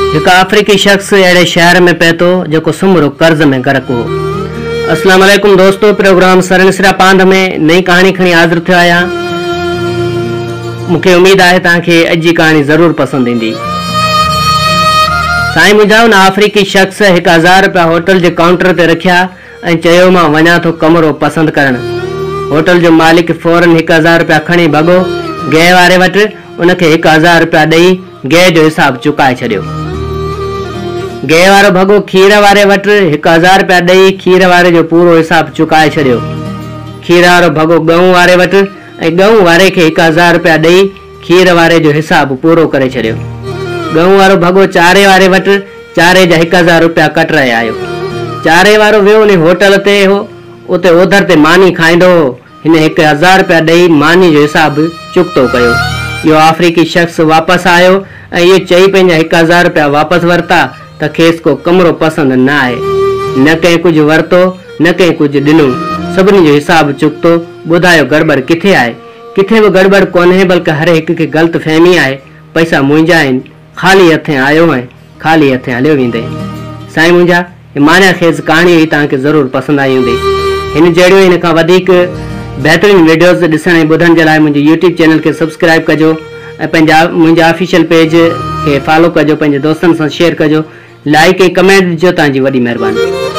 एक अफ्रीकी शख्स अड़े शहर में पै तो जो सुमरो कर्ज में गर्क हो। अस्सलाम वालेकुम दोस्तों, प्रोग्राम सरनसरा पांध में नई कहानी खणी हाजिर थे आया। मुझे उम्मीद है ताकि अज की कहानी जरूर पसंद इंदी। साईं मुझा उन अफ्रीकी शख्स 1000 रुपया होटल के काउंटर ते रखिया ऐं चयो मां वञा थो कमरो पसंद करण। होटल जो मालिक फौरन 1000 रुपया खणी भगो गए वारे वटि उनखे 1000 रुपया ॾेई गए जो हिसाब चुकाए छॾियो। गए वारो भगो खीर वारे वटि 1000 रुपया ॾेई खीर वारे जो पूरो हिसाब चुकाए छॾियो। खीर वारो भगो गऊं वारे वटि ऐं गऊं वारे खे 1000 रुपया ॾेई खीर वारे जो हिसाब पूरो करे छॾियो। गऊं वारो भगो चारे वारे वटि चारे जा 1000 रुपया कटराए आयो। चारे वारो वियो उन होटल ते हो, उते ओधर ते मानी खाईंदो हो। हिन 1000 रुपया ॾेई मानी जो हिसाब चुकतो कयो। इहो अफ्रीकी शख्स वापसि आयो ऐं इहे चई पंहिंजा 1000 रुपया वापसि वरिता त खेसि को कमरो पसंदि न आहे। न कंहिं कुझु वरितो न कंहिं कुझु ॾिनो, सभिनी जो हिसाब चुकतो। ॿुधायो गड़बड़ किथे आहे? किथे बि गड़बड़ कोन्हे, बल्कि हर हिक खे ग़लति फहमी आहे। पैसा मुंहिंजा आहिनि, खाली हथे आयो ऐं खाली हथे हलियो वेंदे। साईं मुंहिंजा माना खेस कहानी हुई, तव्हांखे ज़रूर पसंदि आई हूंदी। हिन जहिड़ियूं हिन खां वधीक बहितरीन वीडियोज़ ॾिसण ऐं ॿुधण जे लाइ मुंहिंजे यूट्यूब चैनल खे सब्सक्राइब कजो ऐं मुंहिंजा ऑफिशियल पेज खे फॉलो कजो, पंहिंजे दोस्तनि सां शेयर कजो, लाइक ऐं कमेंट ॾिजो। तव्हांजी वॾी महिरबानी।